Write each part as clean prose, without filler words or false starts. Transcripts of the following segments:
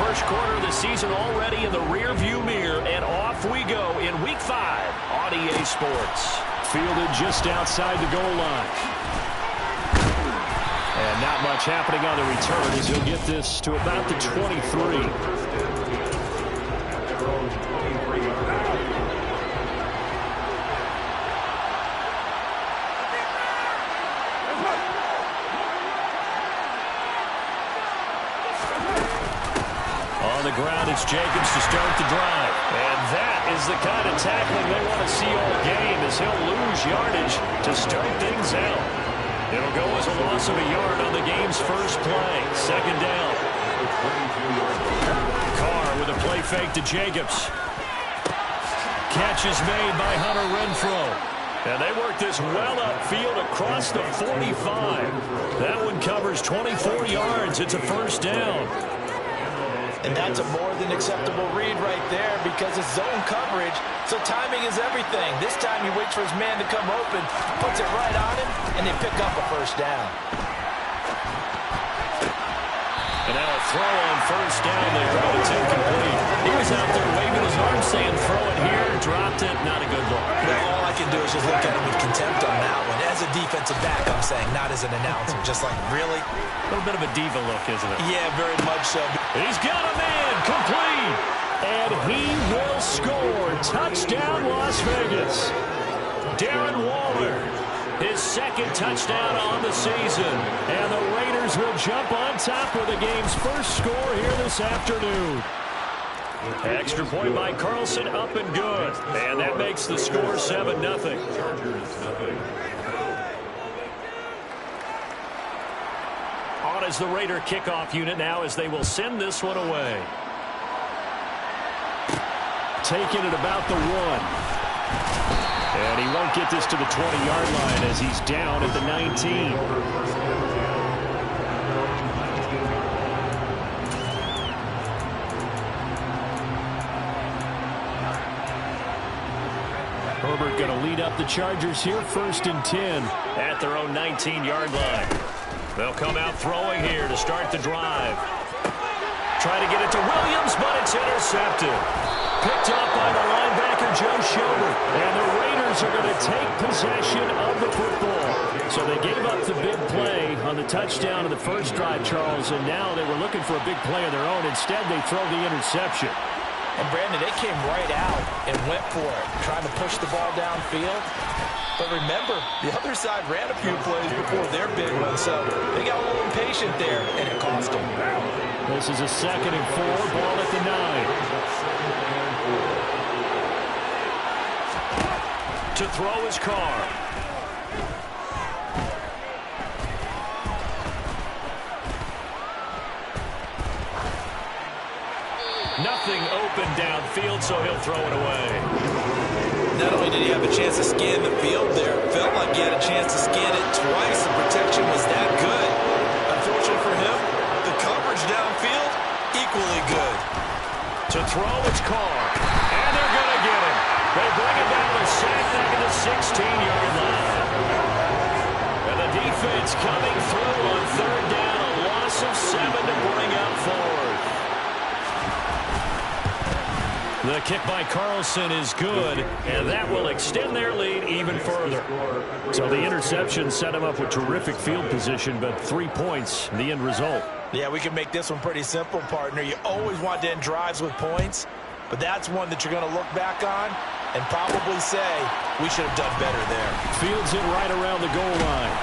first quarter of the season already in the rearview mirror, and off we go in Week 5 on EA Sports. Fielded just outside the goal line. And not much happening on the return as he'll get this to about the 23. On the ground, it's Jacobs to start the drive. And that is the kind of tackling they want to see all game, as he'll lose yardage to start things out. It'll go as a loss of a yard on the game's first play. Second down. Carr with a play fake to Jacobs. Catch is made by Hunter Renfrow. And they work this well upfield across the 45. That one covers 24 yards. It's a first down. And that's a more than acceptable read right there because it's zone coverage, so timing is everything. This time he waits for his man to come open, puts it right on him, and they pick up a first down. And now a throw on first down there, but it's incomplete. He was out there waving his arm saying throw it here, dropped it, not a good look. Well, all I can do is just look at him with contempt on that one. As a defensive back, I'm saying, not as an announcer. Just like, really? A little bit of a diva look, isn't it? Yeah, very much so. He's got a man, complete. And he will score. Touchdown, Las Vegas. Darren Waller, his second touchdown on the season. And the Raiders will jump on top with the game's first score here this afternoon. Extra point by Carlson, up and good. And that makes the score 7-0. On as the Raider kickoff unit now as they will send this one away. Taking it about the 1. And he won't get this to the 20-yard line as he's down at the 19. Herbert going to lead up the Chargers here, 1st and 10. At their own 19-yard line. They'll come out throwing here to start the drive. Try to get it to Williams, but it's intercepted. Picked up by the linebacker, Joe Schobert. And the Raiders are going to take possession of the football. So they gave up the big play on the touchdown of the first drive, Charles, and now they were looking for a big play of their own. Instead, they throw the interception. And, Brandon, they came right out and went for it, trying to push the ball downfield. But remember, the other side ran a few plays before their big one, so they got a little impatient there, and it cost them. This is a 2nd and 4, ball at the 9. To throw his Carr. Nothing open downfield, so he'll throw it away. Not only did he have a chance to scan the field there, it felt like he had a chance to scan it twice. The protection was that good. Unfortunately for him, the coverage downfield, equally good. To throw, it's Carr. And they're going to get him. They bring him down to sack back at the 16-yard line. And the defense coming through on 3rd down. A loss of 7 to bring up 4th. The kick by Carlson is good, and that will extend their lead even further. So the interception set him up with terrific field position, but 3 points, the end result. Yeah, we can make this one pretty simple, partner. You always want to end drives with points, but that's one that you're going to look back on and probably say, we should have done better there. Fields it right around the goal line.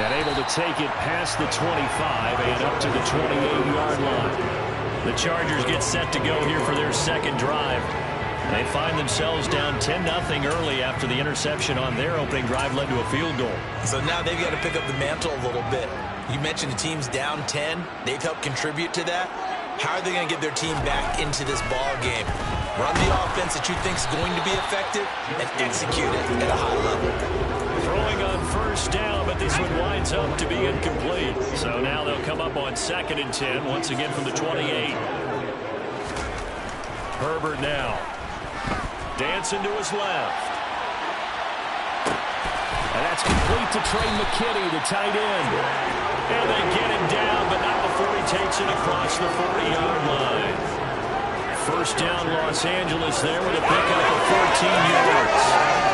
And able to take it past the 25 and up to the 28-yard line. The Chargers get set to go here for their second drive. They find themselves down 10-0 early after the interception on their opening drive led to a field goal. So now they've got to pick up the mantle a little bit. You mentioned the team's down 10. They've helped contribute to that. How are they going to get their team back into this ball game? Run the offense that you think is going to be effective and execute it at a high level. Throwing on first down, but this one winds up to be incomplete. So now they'll come up on 2nd and 10, once again from the 28. Herbert now. Dancing to his left. And that's complete to Trey McKinney, the tight end. And they get him down, but not before he takes it across the 40-yard First down, Los Angeles there with a pickup of 14 yards.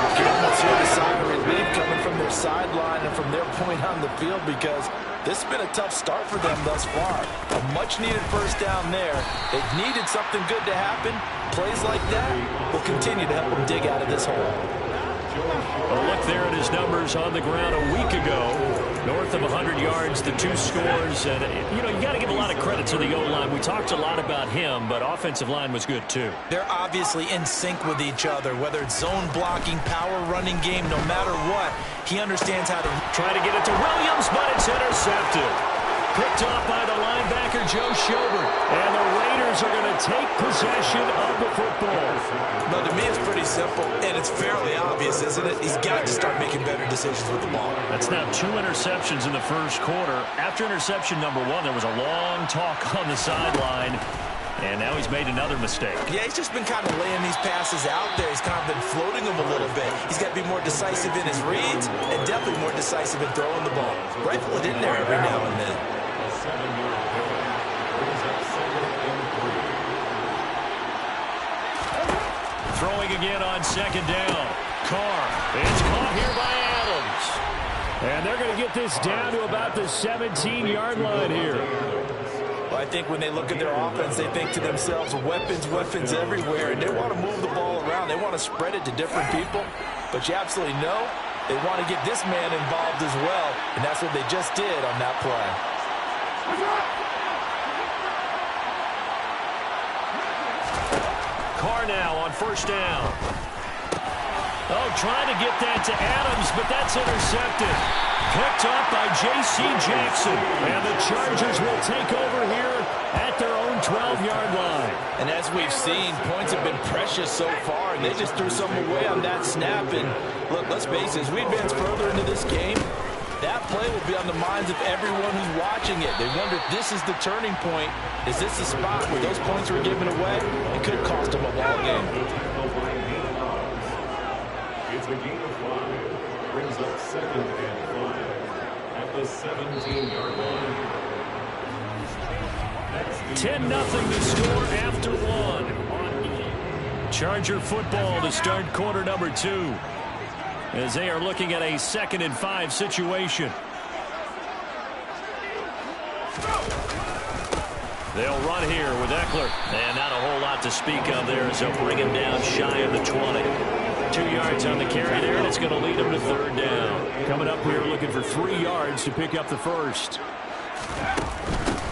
You can almost hear the sigh of relief coming from their sideline and from their point on the field, because this has been a tough start for them thus far. A much-needed first down there. They've needed something good to happen. Plays like that will continue to help them dig out of this hole. A look there at his numbers on the ground a week ago. North of 100 yards, the 2 scores. And, you know, you got to give a lot of credit to the O-line. We talked a lot about him, but offensive line was good too. They're obviously in sync with each other, whether it's zone blocking, power running game, no matter what. He understands how to try to get it to Williams, but it's intercepted. Picked off by the linebacker, Joe Schobert. And the Raiders are going to take possession of the football. No, to me, it's pretty simple, and it's fairly obvious, isn't it? He's got to start making better decisions with the ball. That's now 2 interceptions in the first quarter. After interception number 1, there was a long talk on the sideline. And now he's made another mistake. Yeah, he's just been kind of laying these passes out there. He's kind of been floating them a little bit. He's got to be more decisive in his reads and definitely more decisive in throwing the ball. Rifle it in there every now and then. Throwing again on second down. Carr. It's caught here by Adams. And they're going to get this down to about the 17-yard line here. Well, I think when they look at their offense, they think to themselves, weapons, weapons everywhere, and they want to move the ball around. They want to spread it to different people, but you absolutely know they want to get this man involved as well, and that's what they just did on that play. Carr now on first down. Oh, trying to get that to Adams, but that's intercepted. Picked up by J.C. Jackson. And the Chargers will take over here at their own 12-yard line. And as we've seen, points have been precious so far, and they just threw some away on that snap. And look, let's face it, as we advance further into this game, that play will be on the minds of everyone who's watching it. They wonder if this is the turning point. Is this the spot where those points were given away? It could cost them a ball game. It's a gain of 5. Brings up 2nd and 5 at the 17-yard line. 10-0 the score after 1. Charger football to start quarter number 2. As they are looking at a 2nd and 5 situation. They'll run here with Eckler. And not a whole lot to speak of there as they'll bring him down shy of the 20. 2 yards on the carry there, and it's going to lead them to 3rd down. Coming up, we're looking for 3 yards to pick up the first.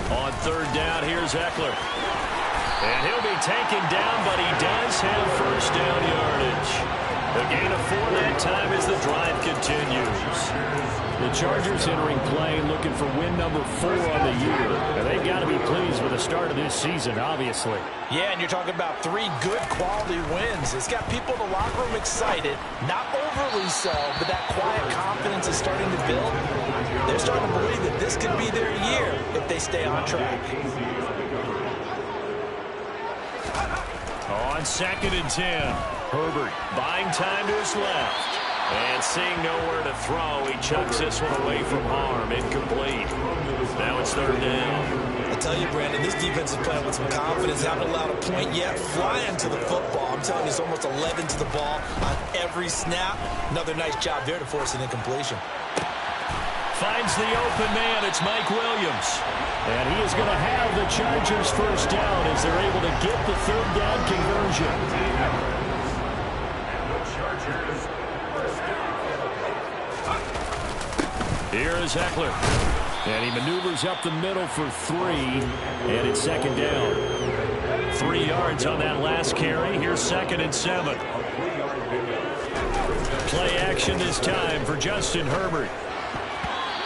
On 3rd down, here's Eckler. And he'll be taken down, but he does have first down yardage. A gain of 4 that time as the drive continues. The Chargers entering play looking for win number 4 on the year. And they've got to be pleased with the start of this season, obviously. Yeah, and you're talking about 3 good quality wins. It's got people in the locker room excited, not overly so, but that quiet confidence is starting to build. They're starting to believe that this could be their year if they stay on track. On 2nd and 10, Herbert buying time to his left. And seeing nowhere to throw, he chucks this one away from harm. Incomplete. Now it's 3rd down. I tell you, Brandon, this defense is playing with some confidence. Haven't allowed a point yet. Flying to the football. I'm telling you, it's almost 11 to the ball on every snap. Another nice job there to force an incompletion. Finds the open man. It's Mike Williams. And he is going to have the Chargers first down as they're able to get the 3rd down conversion. Here is Eckler. And he maneuvers up the middle for 3. And it's 2nd down. 3 yards on that last carry. Here's 2nd and 7. Play action this time for Justin Herbert.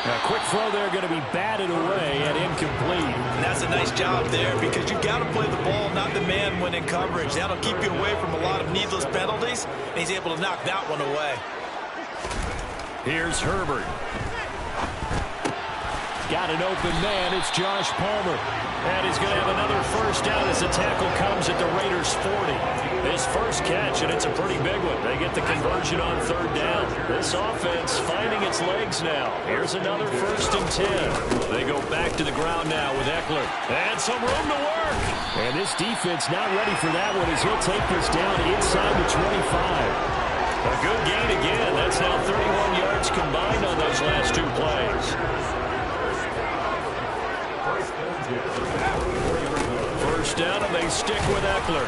A quick throw there going to be batted away and incomplete. And that's a nice job there because you've got to play the ball, not the man when in coverage. That'll keep you away from a lot of needless penalties, and he's able to knock that one away. Here's Herbert. Got an open man. It's Josh Palmer. And he's going to have another first down as the tackle comes at the Raiders' 40. His first catch, and it's a pretty big one. They get the conversion on third down. This offense finding its legs now. Here's another 1st and 10. They go back to the ground now with Eckler. And some room to work. And this defense not ready for that one as he'll take this down inside the 25. A good gain again. That's now 31 yards combined on those last 2 plays. First down, and they stick with Eckler.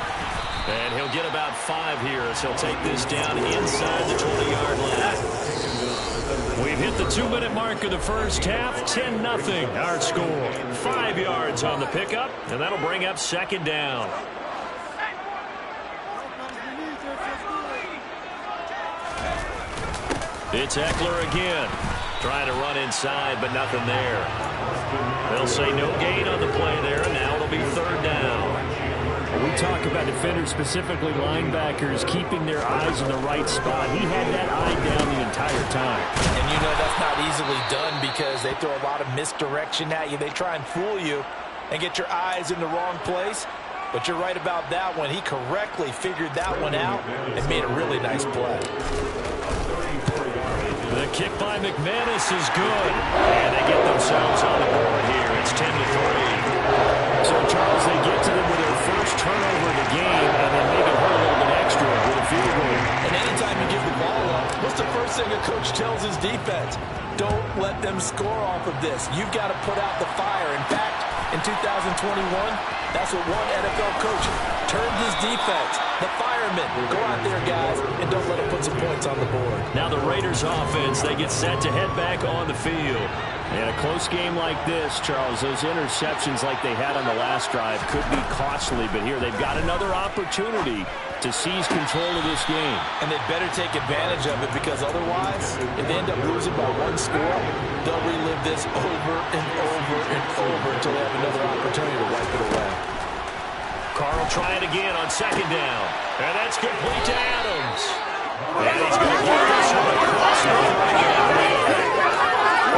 And he'll get about 5 here as he'll take this down inside the 20-yard line. We've hit the 2-minute mark of the first half. 10-0 our score. 5 yards on the pickup, and that'll bring up 2nd down. It's Eckler again. Trying to run inside, but nothing there. They'll say no gain on the play there, and now it'll be 3rd down. We talk about defenders, specifically linebackers, keeping their eyes in the right spot. He had that eye down the entire time. And you know that's not easily done because they throw a lot of misdirection at you. They try and fool you and get your eyes in the wrong place. But you're right about that one. He correctly figured that one out and made a really nice play. The kick by McManus is good. And they get themselves on the board here. It's 10-3. So, Charles, they get to them with their first turnover of the game and then maybe hurt a little bit extra with a field goal. And anytime you give the ball up, what's the first thing a coach tells his defense? Don't let them score off of this. You've got to put out the fire. In fact, in 2021, that's what one NFL coach turned his defense. The firemen. Go out there, guys, and don't let them put some points on the board. Now the Raiders offense, they get set to head back on the field. In a close game like this, Charles, those interceptions like they had on the last drive could be costly, but here they've got another opportunity to seize control of this game. And they better take advantage of it because otherwise, if they end up losing by 1 score, they'll relive this over and over and over until they have another opportunity to wipe it away. Carr will try it again on 2nd down. And that's complete to Adams. And he's going to get this one across the line.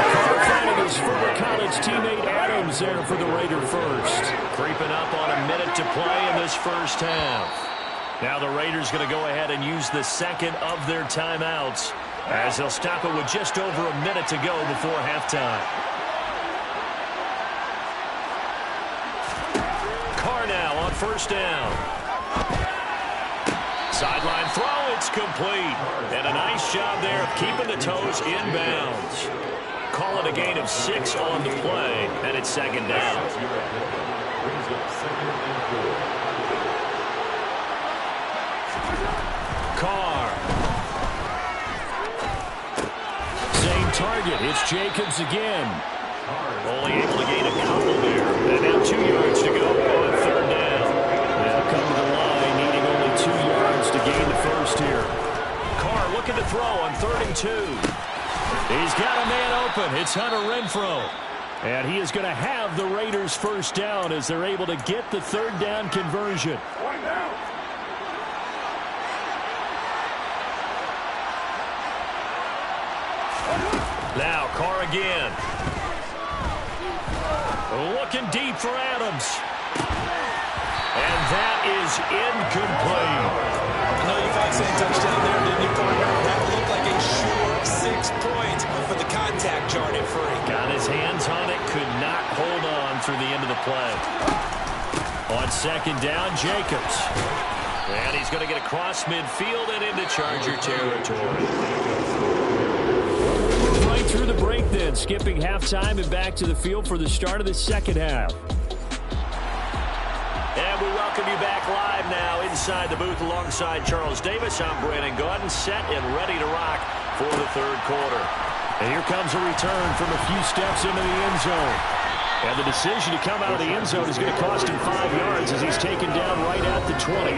Carr finding his former college teammate Adams there for the Raider first. Creeping up on a minute to play in this first half. Now the Raiders going to go ahead and use the second of their timeouts as they'll stop it with just over a minute to go before halftime. Carr now on 1st down. Sideline throw, it's complete. And a nice job there of keeping the toes in bounds. Call it a gain of 6 on the play, and it's 2nd down. Carr. Same target. It's Jacobs again. Only able to gain a couple there. And now 2 yards to go on 3rd down. They'll come to the line, needing only 2 yards to gain the first here. Carr looking to throw on 3rd and 2. He's got a man open. It's Hunter Renfrow. And he is going to have the Raiders' first down as they're able to get the 3rd down conversion. Now Carr again. Looking deep for Adams. And that is incomplete. I know you thought saying touchdown there, didn't you, partner? That looked like a sure 6 points, but the contact jarred it free. Got his hands on it, could not hold on through the end of the play. On 2nd down, Jacobs. And he's going to get across midfield and into Charger territory. Right through the break then, skipping halftime and back to the field for the start of the second half. And we welcome you back live now inside the booth alongside Charles Davis. I'm Brandon Gaudin, set and ready to rock for the 3rd quarter. And here comes a return from a few steps into the end zone. And the decision to come out of the end zone is going to cost him 5 yards as he's taken down right at the 20.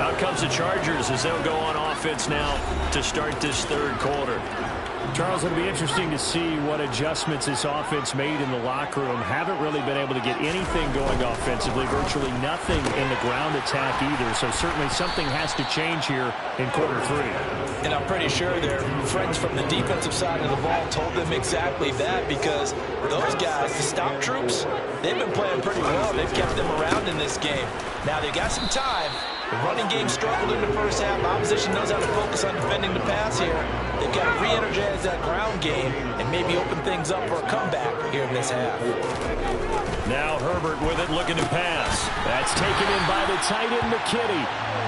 Out comes the Chargers as they'll go on offense now to start this 3rd quarter. Charles, it'll be interesting to see what adjustments this offense made in the locker room. Haven't really been able to get anything going offensively, virtually nothing in the ground attack either. So certainly something has to change here in quarter 3. And I'm pretty sure their friends from the defensive side of the ball told them exactly that, because those guys, the stop troops, they've been playing pretty well. They've kept them around in this game. Now they got some time. The running game struggled in the first half. Opposition knows how to focus on defending the pass here. They've got to re-energize that ground game and maybe open things up for a comeback here in this half. Now Herbert with it, looking to pass. That's taken in by the tight end, McKinney.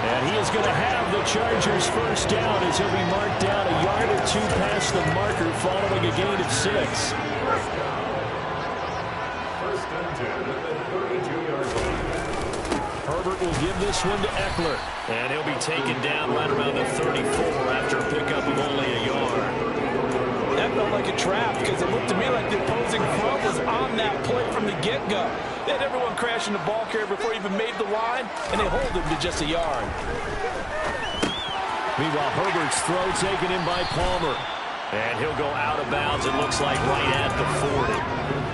And he is going to have the Chargers first down as he'll be marked down a yard or 2 past the marker following a gain of 6. First and 10 at the 32-yard line. Herbert will give this one to Eckler. And he'll be taken down right around the 34 after a pickup of only a yard. That felt like a trap, because it looked to me like the opposing front was on that play from the get-go. They had everyone crashing the ball carrier before he even made the line, and they hold him to just a yard. Meanwhile, Herbert's throw taken in by Palmer. And he'll go out of bounds, it looks like, right at the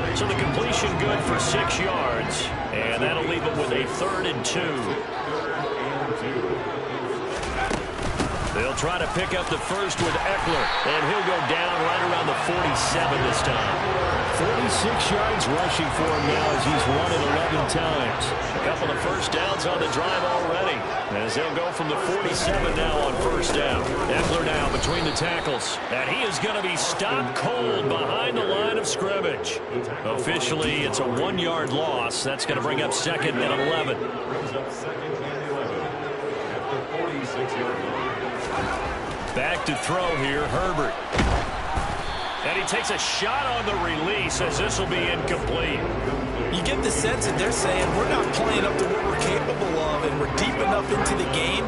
40. So the completion good for 6 yards. And that'll leave it with a 3rd and 2. They'll try to pick up the first with Eckler, and he'll go down right around the 47 this time. 46 yards rushing for him now as he's run it 11 times. A couple of first downs on the drive already, as they'll go from the 47 now on first down. Eckler now between the tackles, and he is going to be stopped cold behind the line of scrimmage. Officially, it's a 1-yard loss. That's going to bring up 2nd and 11. Brings up 2nd and 11 at the 46-yard line. Back to throw here, Herbert. And he takes a shot on the release as this will be incomplete. You get the sense that they're saying we're not playing up to what we're capable of, and we're deep enough into the game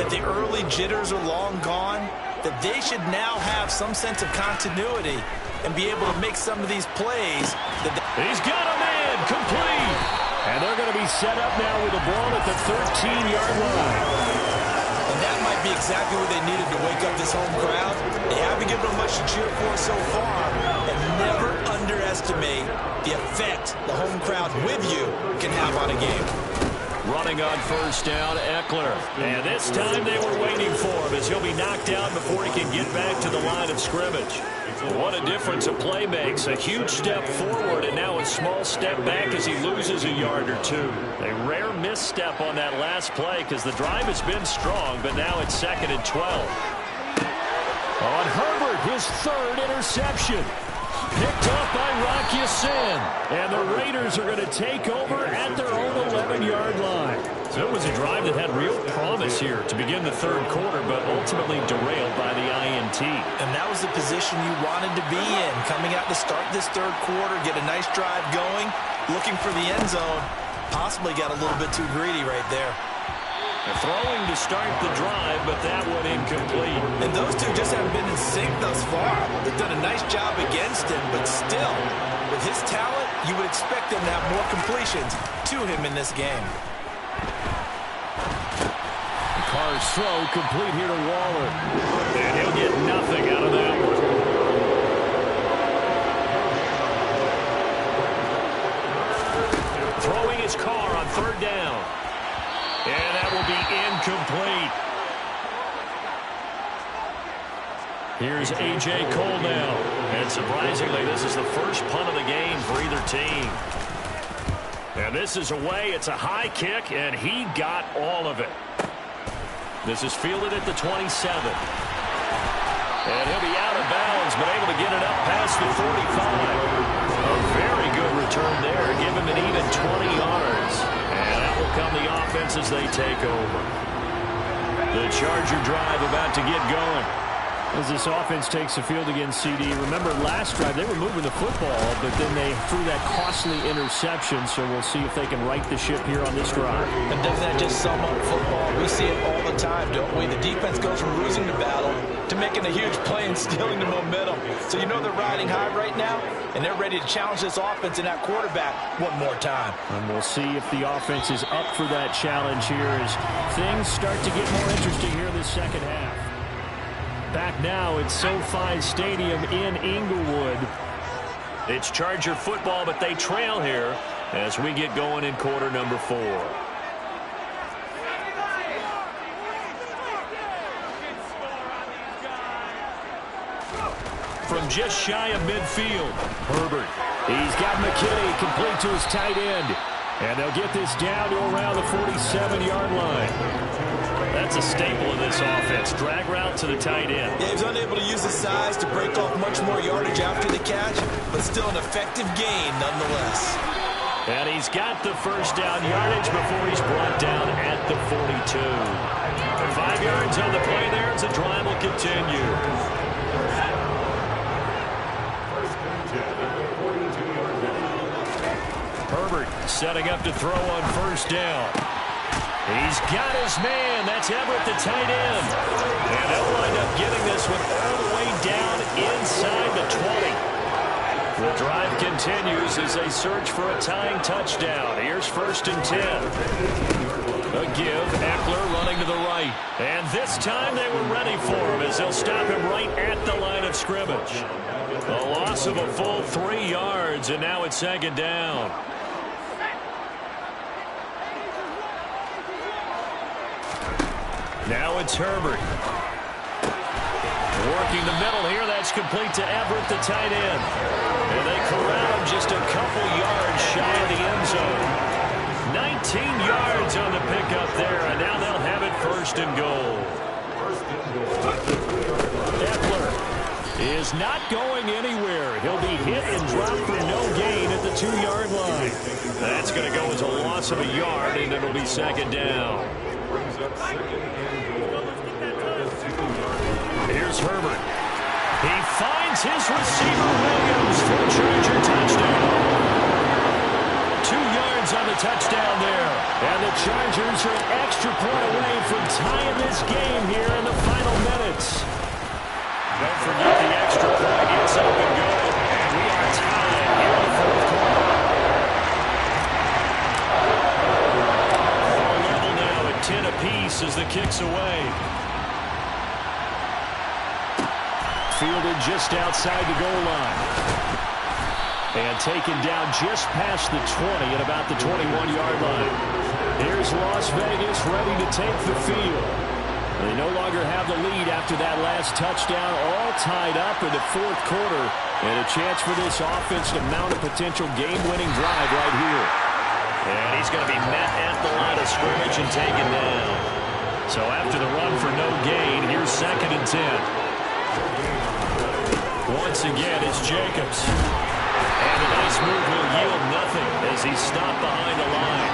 that the early jitters are long gone, that they should now have some sense of continuity and be able to make some of these plays. He's got a man, complete. And they're going to be set up now with the ball at the 13-yard line. And that might be exactly what they needed to wake up this home crowd. They haven't given them much to cheer for so far. And never underestimate the effect the home crowd with you can have on a game. Running on first down, Eckler. And this time they were waiting for him as he'll be knocked down before he can get back to the line of scrimmage. What a difference a play makes. A huge step forward and now a small step back as he loses a yard or 2. A rare misstep on that last play because the drive has been strong, but now it's 2nd and 12. On Herbert, his 3rd interception. Picked up by Rock Ya-Sin. And the Raiders are going to take over at their own 11-yard line. So it was a drive that had real promise here to begin the 3rd quarter, but ultimately derailed by the INT. And that was the position you wanted to be in. Coming out to start this 3rd quarter, get a nice drive going, looking for the end zone. Possibly got a little bit too greedy right there. Throwing to start the drive, but that one incomplete. And those two just haven't been in sync thus far. They've done a nice job against him, but still, with his talent, you would expect them to have more completions to him in this game. Carr's throw complete here to Waller. And he'll get nothing out of that one. Throwing his Carr on 3rd down. And that will be incomplete. Here's A.J. Cole now. And surprisingly, this is the first punt of the game for either team. And this is away. It's a high kick, and he got all of it. This is fielded at the 27. And he'll be out of bounds, but able to get it up past the 45. A very good return there. Give him an even 20 yards. And that will come the offense as they take over. The Charger drive about to get going. As this offense takes the field against CD. Remember, last drive, they were moving the football, but then they threw that costly interception, so we'll see if they can right the ship here on this drive. And doesn't that just sum up football? We see it all the time, don't we? The defense goes from losing the battle to making a huge play and stealing the momentum. So you know they're riding high right now, and they're ready to challenge this offense and that quarterback one more time. And we'll see if the offense is up for that challenge here as things start to get more interesting here in the second half. Back now at SoFi Stadium in Inglewood. It's Charger football, but they trail here as we get going in quarter number 4. From just shy of midfield, Herbert. He's got McKinney complete to his tight end. And they'll get this down to around the 47-yard line. That's a staple of this offense. Drag route to the tight end. Yeah, he was unable to use his size to break off much more yardage after the catch, but still an effective gain nonetheless. And he's got the first down yardage before he's brought down at the 42. And 5 yards on the play there as the drive will continue. Herbert setting up to throw on first down. He's got his man. That's Everett, the tight end. And they'll wind up getting this one all the way down inside the 20. The drive continues as they search for a tying touchdown. Here's 1st and 10. A give, Eckler running to the right. And this time they were ready for him as they'll stop him right at the line of scrimmage. A loss of a full 3 yards, and now it's 2nd down. Now it's Herbert. Working the middle here. That's complete to Everett, the tight end. And they corral him just a couple yards shy of the end zone. 19 yards on the pickup there, and now they'll have it 1st and goal. Eckler is not going anywhere. He'll be hit and dropped for no gain at the 2-yard line. That's going to go as a loss of a yard, and it'll be 2nd down. Here's Herbert. He finds his receiver, Williams, for a Charger touchdown. 2 yards on the touchdown there. And the Chargers are an extra point away from tying this game here in the final minutes. Don't forget the extra point. It's up and go. And we are tied here in the 4th quarter. All level now at 10 apiece as the kick's away. Fielded just outside the goal line. And taken down just past the 20 at about the 21-yard line. Here's Las Vegas ready to take the field. They no longer have the lead after that last touchdown, all tied up in the 4th quarter. And a chance for this offense to mount a potential game-winning drive right here. And he's going to be met at the line of scrimmage and taken down. So after the run for no gain, here's 2nd and 10. Once again, it's Jacobs. And a nice move will yield nothing as he's stopped behind the line.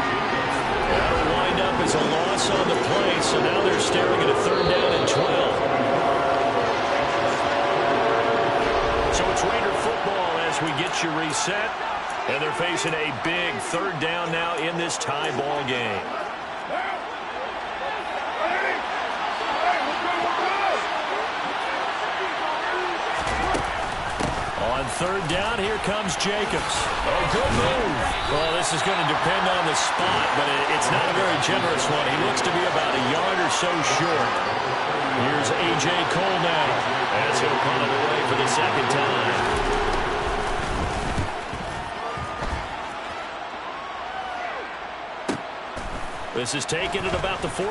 That'll wind up as a loss on the play, so now they're staring at a 3rd down and 12. So it's Raider football as we get you reset. And they're facing a big 3rd down now in this tie ball game. On 3rd down, here comes Jacobs. Oh, good move. Well, this is going to depend on the spot, but it's not a very generous one. He looks to be about a yard or so short. Here's A.J. Cole now as he'll punt it away for the 2nd time. This is taken at about the 14.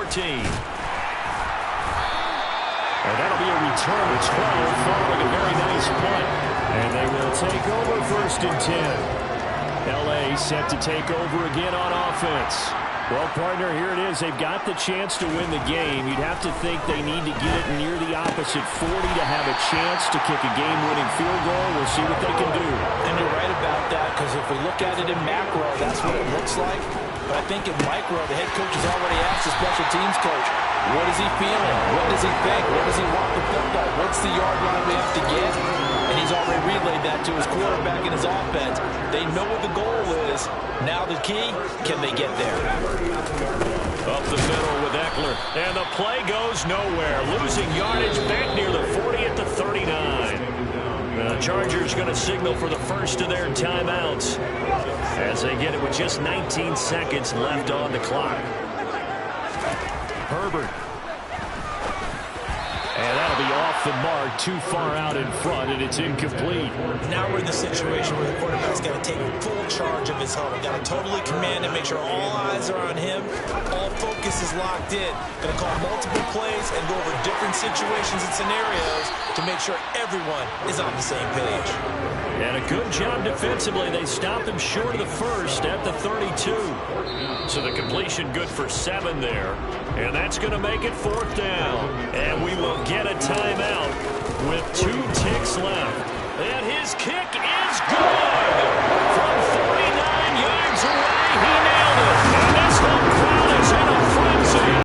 And that'll be a return of 12 following a very nice punt. And they will take over 1st and 10. L.A. set to take over again on offense. Well, partner, here it is. They've got the chance to win the game. You'd have to think they need to get it near the opposite 40 to have a chance to kick a game-winning field goal. We'll see what they can do. And you're right about that, because if we look at it in macro, that's what it looks like. But I think in micro, the head coach has already asked the special teams coach, what is he feeling? What does he think? Where does he want the football? What's the yard line we have to get? And he's already relayed that to his quarterback and his offense. They know what the goal is. Now the key, can they get there? Up the middle with Eckler. And the play goes nowhere. Losing yardage back near the 40 at the 39. The Chargers going to signal for the first of their timeouts as they get it with just 19 seconds left on the clock. Herbert. And that'll be off the mark, too far out in front, and it's incomplete. Now we're in the situation where the quarterback's got to take full charge of his huddle. Got to totally command and make sure all eyes are on him. All focus is locked in. Going to call multiple plays and go over different situations and scenarios to make sure everyone is on the same page. And a good job defensively. They stopped him short of the first at the 32. So the completion good for 7 there. And that's going to make it 4th down. And we will get a timeout with 2 ticks left. And his kick